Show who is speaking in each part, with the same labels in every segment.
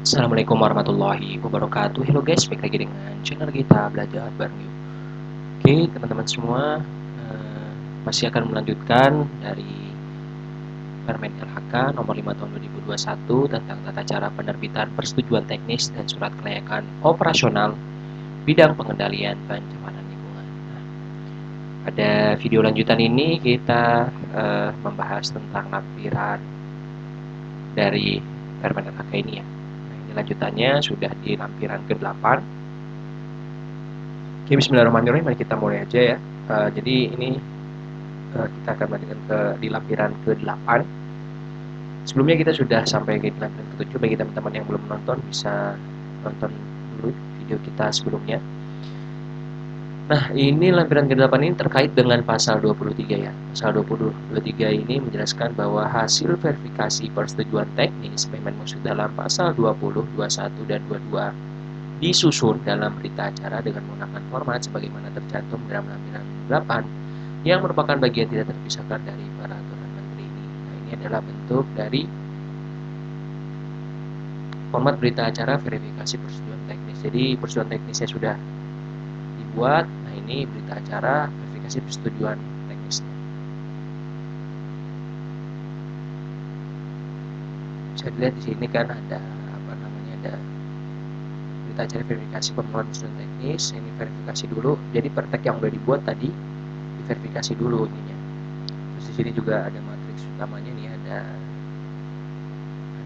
Speaker 1: Assalamualaikum warahmatullahi wabarakatuh. Hello guys, balik lagi dengan channel kita belajar bareng yuk. Oke teman-teman semua, masih akan melanjutkan dari Permen LHK nomor 5 tahun 2021 tentang tata cara penerbitan persetujuan teknis dan surat kelayakan operasional bidang pengendalian pencemaran lingkungan. Nah, pada video lanjutan ini kita membahas tentang lampiran dari Permen LHK ini ya. Nah, ini lanjutannya sudah di lampiran ke-8. Oke, bismillahirrahmanirrahim, mari kita mulai aja ya. Jadi ini kita akan lanjutkan di lampiran ke-8. Sebelumnya kita sudah sampai ke lampiran ke-7. Bagi teman-teman yang belum nonton, bisa nonton dulu video kita sebelumnya. Nah, ini lampiran ke-8 ini terkait dengan pasal 23 ya. Pasal 23 ini menjelaskan bahwa hasil verifikasi persetujuan teknis payment maksud dalam pasal 20, 21, dan 22 disusun dalam berita acara dengan menggunakan format sebagaimana tercantum dalam lampiran 8 yang merupakan bagian tidak terpisahkan dari peraturan menteri ini. Nah, ini adalah bentuk dari format berita acara verifikasi persetujuan teknis. Jadi persetujuan teknisnya sudah dibuat. Nah, ini berita acara verifikasi persetujuan teknisnya. Bisa dilihat di sini kan ada ada berita acara verifikasi permohonan persetujuan teknis. Ini verifikasi dulu. Jadi per tag yang sudah dibuat tadi diverifikasi dulu ininya. Terus di sini juga ada matriks utamanya nih,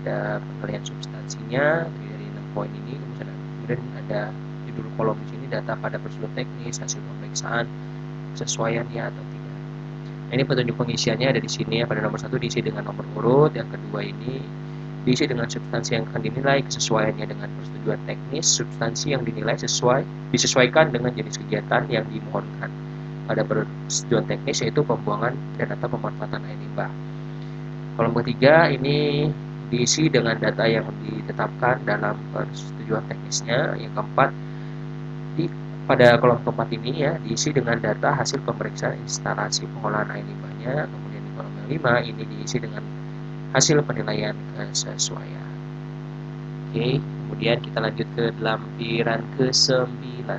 Speaker 1: ada penilaian substansinya dari 6 poin ini, kemudian ada judul kolom di sini data pada persetujuan teknis, hasil pemeriksaan kesesuaiannya atau tidak. Nah, ini petunjuk pengisiannya ada di sini ya. Pada nomor 1 diisi dengan nomor urut, yang kedua ini diisi dengan substansi yang akan dinilai kesesuaiannya dengan persetujuan teknis, substansi yang dinilai disesuaikan dengan jenis kegiatan yang dimohonkan pada persetujuan teknis, yaitu pembuangan dan atau pemanfaatan air limbah. Kolom ketiga ini diisi dengan data yang ditetapkan dalam persetujuan teknisnya. Yang keempat, pada kolom keempat ini ya diisi dengan data hasil pemeriksaan instalasi pengolahan air limbahnya. Kemudian di kolom yang 5 ini diisi dengan hasil penilaian kesesuaian. Oke, kemudian kita lanjut ke lampiran ke-9.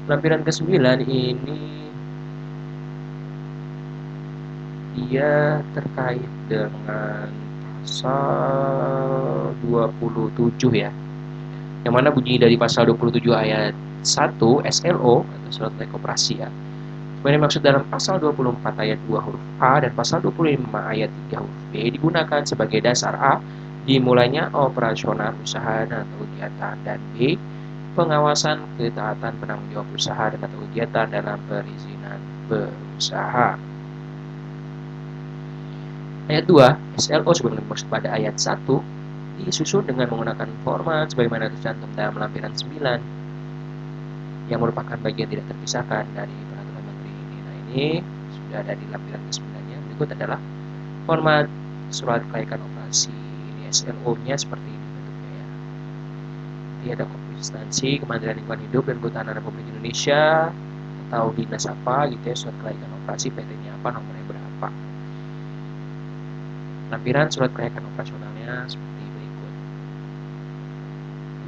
Speaker 1: Lampiran ke-9 ini dia terkait dengan pasal 27 ya. Yang mana bunyi dari pasal 27 ayat 1 SLO atau surat layak operasi ya. Sebenarnya maksud dalam pasal 24 ayat 2 huruf A dan pasal 25 ayat 3 huruf B digunakan sebagai dasar A dimulainya operasional usaha dan atau kegiatan, dan B pengawasan ketaatan penanggung jawab usaha dan atau kegiatan dalam perizinan berusaha. Ayat 2 SLO sebagaimana dimaksud pada ayat 1 disusun dengan menggunakan format sebagaimana tercantum dalam lampiran 9 yang merupakan bagian tidak terpisahkan dari peraturan menteri ini. Nah, ini sudah ada di lampiran ke-9-nya. Berikut adalah format surat kelayakan operasi. Ini SLO-nya seperti ini bentuknya ya. Jadi ada kopi instansi Kementerian Lingkungan Hidup dan Kehutanan Republik Indonesia atau dinas apa gitu ya, surat kelayakan operasi, PT-nya apa, nomornya berapa. Lampiran surat kelayakan operasionalnya seperti berikut.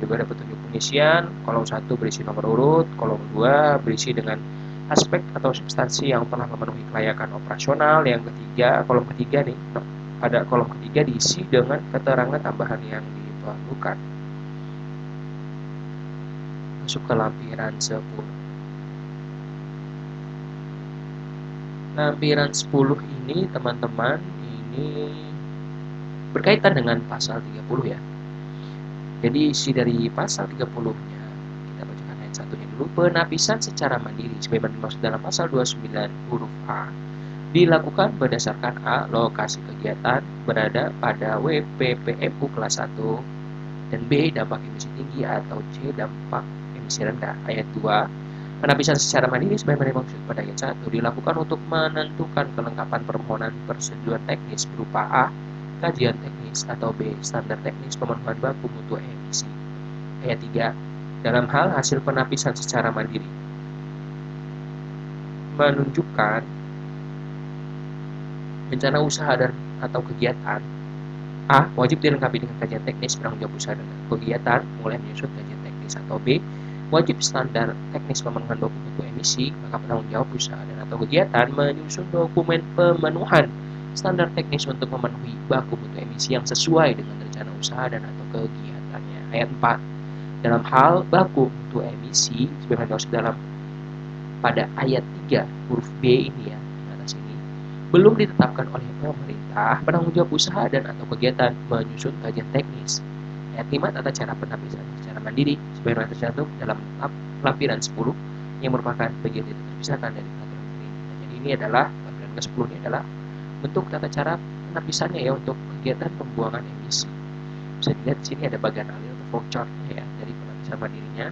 Speaker 1: Juga ada petunjuk pengisian. Kolom 1 berisi nomor urut, kolom 2 berisi dengan aspek atau substansi yang telah memenuhi kelayakan operasional. Yang ketiga, kolom ketiga nih, pada kolom ketiga diisi dengan keterangan tambahan yang diperlukan. Masuk ke lampiran 10. Lampiran 10 ini teman-teman, ini berkaitan dengan pasal 30 ya. Jadi isi dari pasal 30-nya, kita bacakan ayat 1-nya dulu. Penapisan secara mandiri sebagaimana dimaksud dalam pasal 29 huruf A dilakukan berdasarkan A. Lokasi kegiatan berada pada WPPMU kelas 1, dan B. dampak emisi tinggi, atau C. dampak emisi rendah. Ayat 2 penapisan secara mandiri sebagaimana dimaksud pada ayat 1 dilakukan untuk menentukan kelengkapan permohonan persetujuan teknis berupa A. kajian teknis, atau B. standar teknis pemenuhan baku mutu emisi. Ayat 3 dalam hal hasil penapisan secara mandiri menunjukkan bencana usaha dan atau kegiatan A. Wajib dilengkapi dengan kajian teknis penanggung jawab usaha dan kegiatan mulai menyusun kajian teknis, atau B. Wajib standar teknis pemenuhan dokumen mutu emisi, maka penanggung jawab usaha dan atau kegiatan menyusun dokumen pemenuhan standar teknis untuk memenuhi baku mutu emisi yang sesuai dengan rencana usaha dan atau kegiatannya. Ayat 4. Dalam hal baku mutu emisi sebagaimana dimaksud dalam pada ayat 3 huruf B ini ya, di atas ini, belum ditetapkan oleh pemerintah, penanggung jawab usaha dan atau kegiatan menyusun kajian teknis. Ayat 5. Tata cara penapisan secara mandiri sebagaimana tercantum dalam lampiran 10 yang merupakan bagian tidak terpisahkan dari peraturan menteri. Jadi ini adalah lampiran ke-10 ini adalah bentuk tata cara penapisannya ya untuk kegiatan pembuangan emisi. Bisa dilihat di sini ada bagian alur atau flow chart-nya ya dari penapisan mandirinya.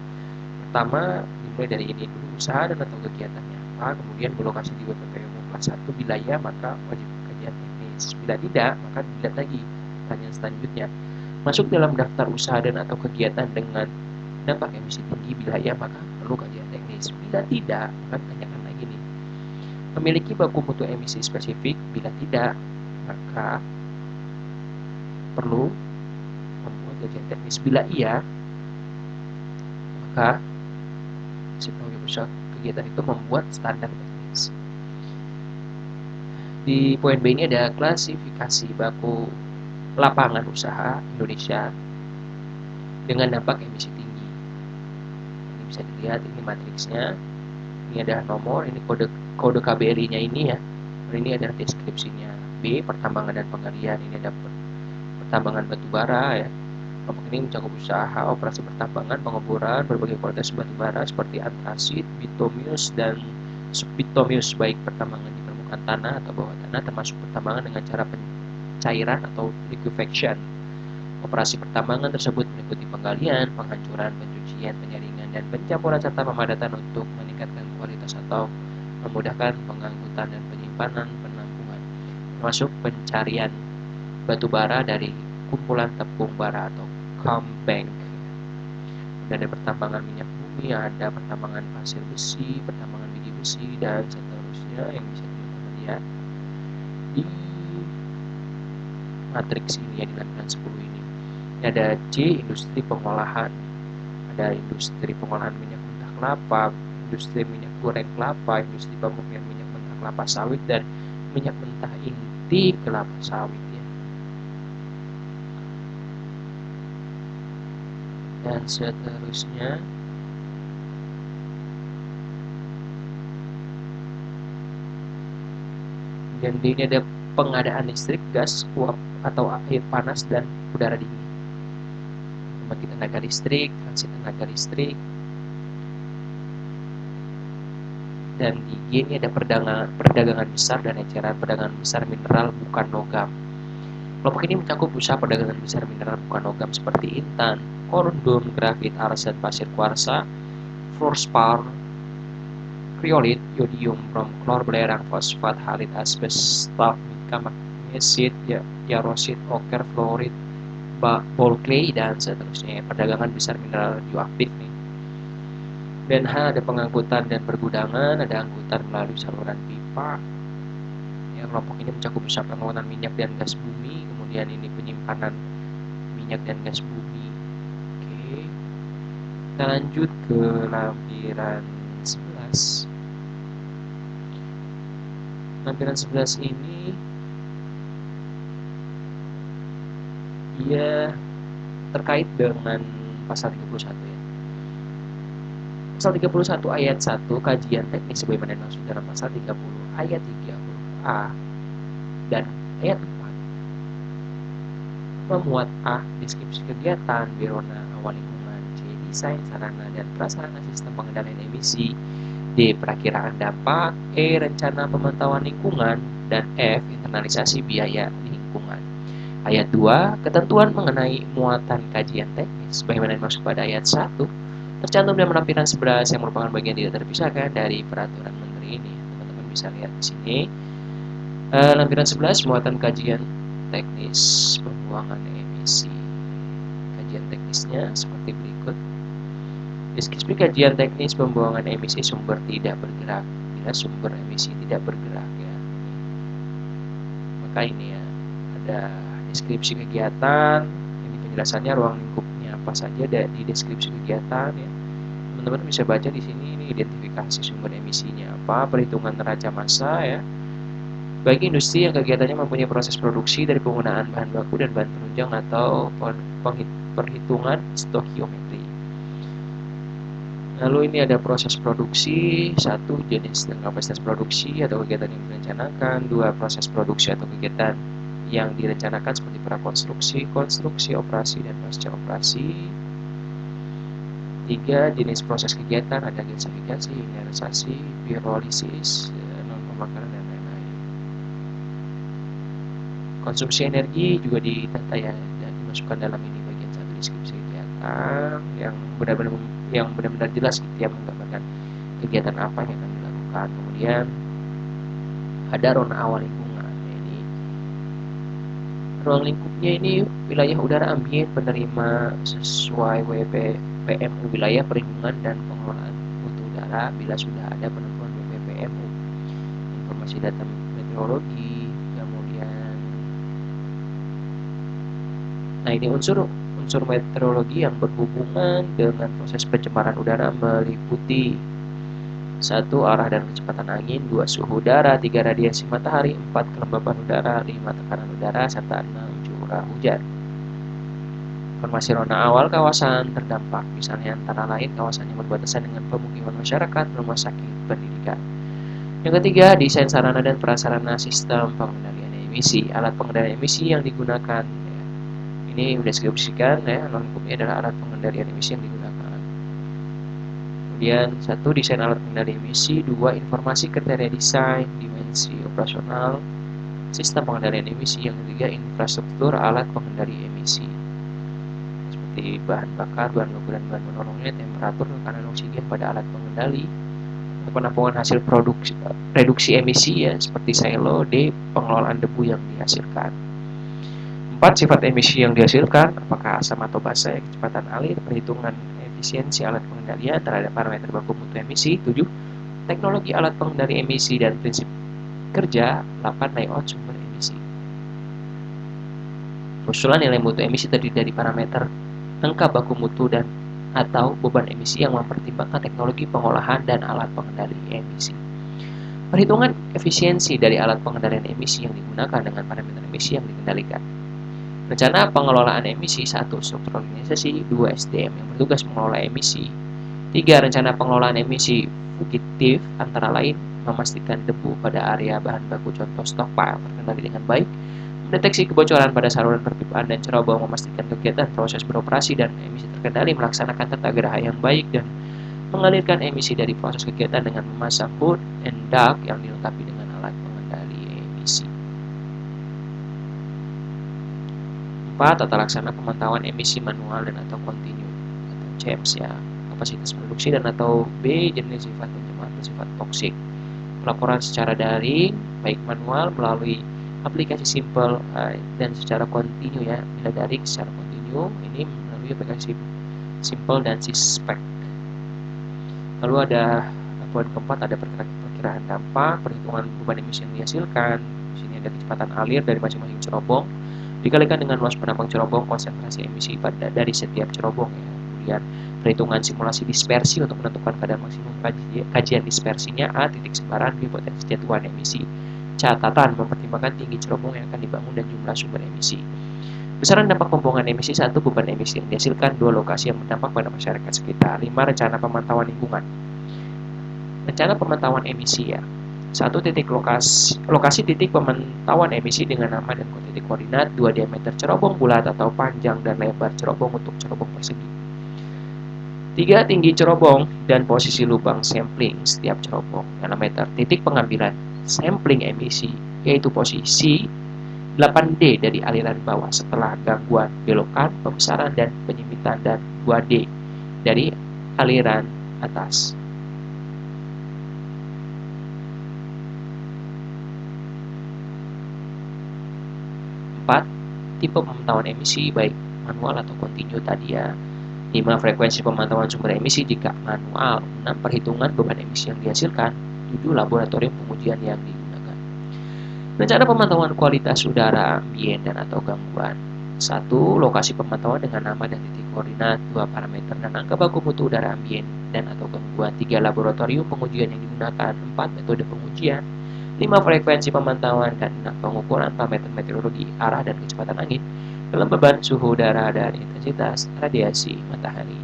Speaker 1: Pertama dimulai dari ini dulu, usaha dan atau kegiatannya apa, kemudian berlokasi di WPPU kelas 1 bila ya maka wajib kajian teknis, bila tidak maka dilihat lagi pertanyaan selanjutnya, masuk dalam daftar usaha dan atau kegiatan dengan dampak emisi tinggi, bila ya maka perlu kajian teknis, bila tidak maka tanyakan lagi nih, memiliki baku mutu emisi spesifik, bila tidak maka perlu membuat kajian teknis, bila iya maka penanggung jawab usaha kegiatan itu membuat standar teknis. Di poin B ini ada klasifikasi baku lapangan usaha Indonesia dengan dampak emisi tinggi. Ini bisa dilihat, ini matriksnya, ini ada nomor, ini kode KBRI-nya ini ya, dan ini ada deskripsinya. B. Pertambangan dan penggalian, ini ada pertambangan batu bara ya. Kelompok ini mencakup usaha, operasi pertambangan, pengeboran, berbagai kualitas batu bara seperti antrasit, bituminous, dan subbituminous, baik pertambangan di permukaan tanah atau bawah tanah, termasuk pertambangan dengan cara pencairan atau liquefaction. Operasi pertambangan tersebut meliputi penggalian, penghancuran, pencucian, penyaringan, dan pencampuran serta pemadatan untuk meningkatkan kualitas atau memudahkan pengangkutan dan penyimpanan penampungan, termasuk pencarian batu bara dari kumpulan tepung bara atau combbank. Dan ada pertambangan minyak bumi, ada pertambangan pasir besi, pertambangan biji besi, dan seterusnya yang bisa teman-teman lihat di matriks ini ya, di lampiran 10 ini. Ada C, industri pengolahan, ada industri pengolahan minyak mentah kelapa, industri minyak goreng kelapa, industri pemurnian minyak mentah kelapa sawit, dan minyak mentah inti kelapa sawit ya. Dan seterusnya dan ini ada pengadaan listrik, gas, uap atau air panas, dan udara dingin, pembangkit tenaga listrik, transit tenaga listrik. Dan di G ini ada perdagangan besar dan eceran perdagangan besar mineral bukan logam. Kelompok ini mencakup usaha perdagangan besar mineral bukan logam seperti intan, korundum, grafit, arsen, pasir kuarsa, fluorspar, kriolit, yodium, brom, klor, belerang, fosfat, halit, asbes, stalagmita, magnesit, yarosit, oker, fluorit, ball clay, dan seterusnya. Perdagangan besar mineral radioaktif nih. Dan H ada pengangkutan dan pergudangan, ada angkutan melalui saluran pipa. Ya, kelompok ini mencakup usaha pengangkutan minyak dan gas bumi, kemudian ini penyimpanan minyak dan gas bumi. Oke, kita lanjut ke lampiran 11. Lampiran 11 ini ia terkait dengan pasal 31 ya. Pasal 31 ayat 1 kajian teknis sebagaimana dimaksud dalam pasal 30 ayat 3 huruf A dan ayat 4 memuat A. Deskripsi kegiatan Birona Awal Lingkungan, C. Desain sarana dan prasarana sistem pengendalian emisi, D. Perakiraan dampak, E. Rencana pemantauan lingkungan, dan F. Internalisasi biaya lingkungan. Ayat 2 ketentuan mengenai muatan kajian teknis sebagaimana dimaksud pada ayat 1 tercantum dalam lampiran 11 yang merupakan bagian tidak terpisahkan dari peraturan menteri ini. Teman-teman bisa lihat di sini lampiran 11 muatan kajian teknis pembuangan emisi. Kajian teknisnya seperti berikut. Deskripsi kajian teknis pembuangan emisi sumber tidak bergerak. Bila sumber emisi tidak bergerak ya, maka ini ya ada deskripsi kegiatan. Ini penjelasannya ruang lingkupnya apa saja di deskripsi kegiatan ya. Teman-teman bisa baca di sini, ini identifikasi sumber emisinya apa, perhitungan neraca massa ya. Bagi industri yang kegiatannya mempunyai proses produksi dari penggunaan bahan baku dan bahan penunjang atau perhitungan stokiometri. Lalu ini ada proses produksi, 1 jenis dan kapasitas produksi atau kegiatan yang direncanakan, 2 proses produksi atau kegiatan yang direncanakan seperti prakonstruksi, konstruksi, operasi, dan pasca operasi. 3 jenis proses kegiatan, ada gasifikasi, mineralisasi, pirolisis, non-pembakaran, dan lain-lain. Konsumsi energi juga ditata ya, dan dimasukkan dalam ini bagian 1 deskripsi kegiatan yang benar-benar jelas gitu ya, menggambarkan kegiatan apa yang akan dilakukan. Kemudian ada rona awal lingkungan. Ini ruang lingkupnya ini wilayah udara ambien penerima sesuai WPPMU, wilayah perlindungan dan pengelolaan mutu udara bila sudah ada penentuan WPPMU. Informasi data meteorologi, kemudian ini unsur meteorologi yang berhubungan dengan proses pencemaran udara meliputi 1 arah dan kecepatan angin, 2 suhu udara, 3 radiasi matahari, 4 kelembapan udara, 5 tekanan udara, serta 6 curah hujan. Informasi rona awal kawasan terdampak, misalnya antara lain kawasan yang berbatasan dengan pemukiman masyarakat, rumah sakit, pendidikan. Yang ketiga, desain sarana dan prasarana sistem pengendalian emisi. Alat pengendalian emisi yang digunakan ini sudah deskripsikan ya, lingkupnya adalah alat pengendalian emisi yang digunakan. Kemudian 1 desain alat pengendali emisi, 2 informasi kriteria desain, dimensi operasional sistem pengendalian emisi, yang ketiga infrastruktur alat pengendali emisi seperti bahan bakar, bahan baku dan bahan penolongnya, temperatur, tekanan oksigen pada alat pengendali, penampungan hasil produksi reduksi emisi ya seperti silo, D pengelolaan debu yang dihasilkan. 4 sifat emisi yang dihasilkan, apakah asam atau basa, kecepatan alir, perhitungan efisiensi alat pengendalian terhadap parameter baku mutu emisi. 7 teknologi alat pengendali emisi dan prinsip kerja. 8 layout sumber emisi. Usulan nilai mutu emisi terdiri dari parameter angka baku mutu dan atau beban emisi yang mempertimbangkan teknologi pengolahan dan alat pengendali emisi. Perhitungan efisiensi dari alat pengendalian emisi yang digunakan dengan parameter emisi yang dikendalikan. Rencana pengelolaan emisi. 1 struktur organisasi, 2 SDM yang bertugas mengelola emisi, 3 rencana pengelolaan emisi fugitif, antara lain memastikan debu pada area bahan baku contoh stockpile terkendali dengan baik, mendeteksi kebocoran pada saluran perpipaan dan cerobong, memastikan kegiatan proses beroperasi dan emisi terkendali, melaksanakan tata geraha yang baik, dan mengalirkan emisi dari proses kegiatan dengan memasang hood and duct yang dilengkapi dengan alat pengendali emisi. 4 tata laksana pemantauan emisi manual dan atau kontinu atau CEMS ya, kapasitas produksi dan atau B jenis sifat pencemaran atau sifat toksik. Pelaporan secara daring baik manual melalui aplikasi simple dan secara kontinu ya. Bila daring secara kontinu ini melalui aplikasi simple dan Sispec. Lalu ada poin keempat, ada perkiraan dampak, perhitungan beban emisi yang dihasilkan. Di sini ada kecepatan alir dari masing-masing cerobong dikalikan dengan luas penampang cerobong, konsentrasi emisi dari setiap cerobong ya. Kemudian perhitungan simulasi dispersi untuk menentukan kadar maksimum kajian dispersinya. A titik sebaran, B potensi jatuhan emisi. Catatan mempertimbangkan tinggi cerobong yang akan dibangun dan jumlah sumber emisi. Besaran dampak pembuangan emisi. 1 beban emisi yang dihasilkan, 2 lokasi yang berdampak pada masyarakat sekitar. 5 rencana pemantauan lingkungan. Rencana pemantauan emisi ya. 1 titik lokasi titik pemantauan emisi dengan nama dan titik koordinat. 2 diameter cerobong bulat atau panjang dan lebar cerobong untuk cerobong persegi. 3 tinggi cerobong dan posisi lubang sampling setiap cerobong. 6 meter titik pengambilan sampling emisi, yaitu posisi 8D dari aliran bawah setelah gangguan belokan, pembesaran dan penyempitan, dan 2D dari aliran atas. 4 tipe pemantauan emisi baik manual atau kontinu tadi ya. 5 frekuensi pemantauan sumber emisi jika manual. 6 perhitungan beban emisi yang dihasilkan. 7 laboratorium pengujian yang digunakan. Rencana pemantauan kualitas udara ambien dan atau gangguan. 1. Lokasi pemantauan dengan nama dan titik koordinat. 2. Parameter dan angka baku mutu udara ambien dan atau gangguan. 3. Laboratorium pengujian yang digunakan. 4. Metode pengujian. 5. Frekuensi pemantauan. Dan 6. Pengukuran parameter meteorologi, arah dan kecepatan angin, kelembaban suhu udara, dan intensitas radiasi matahari.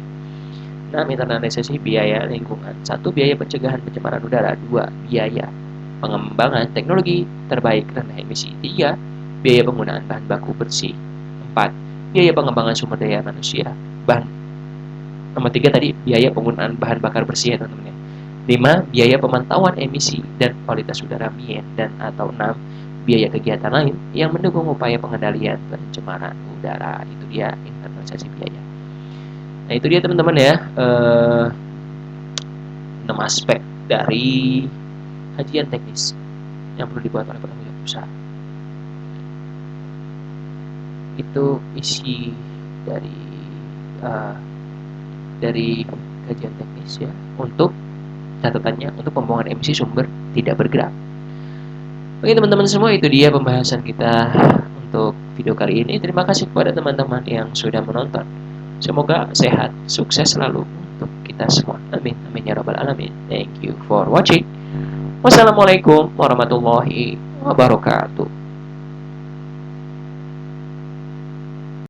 Speaker 1: 6. Internalisasi biaya lingkungan. 1. Biaya pencegahan pencemaran udara. 2. Biaya pengembangan teknologi terbaik rendah emisi. 3. Biaya penggunaan bahan baku bersih. 4. Biaya pengembangan sumber daya manusia. Nomor 3 tadi biaya penggunaan bahan bakar bersih ya teman-teman ya. 5. Biaya pemantauan emisi dan kualitas udara ambien dan atau 6. Biaya kegiatan lain yang mendukung upaya pengendalian pencemaran udara. Itu dia internalisasi biaya. Nah itu dia teman-teman ya 6 aspek dari kajian teknis yang perlu dibuat oleh penanggung jawab usaha. Itu isi dari kajian teknis ya, untuk catatannya untuk pembuangan emisi sumber tidak bergerak. Oke teman-teman semua, itu dia pembahasan kita untuk video kali ini. Terima kasih kepada teman-teman yang sudah menonton. Semoga sehat, sukses selalu untuk kita semua. Amin, amin ya rabbal alamin. Thank you for watching. Wassalamualaikum warahmatullahi wabarakatuh.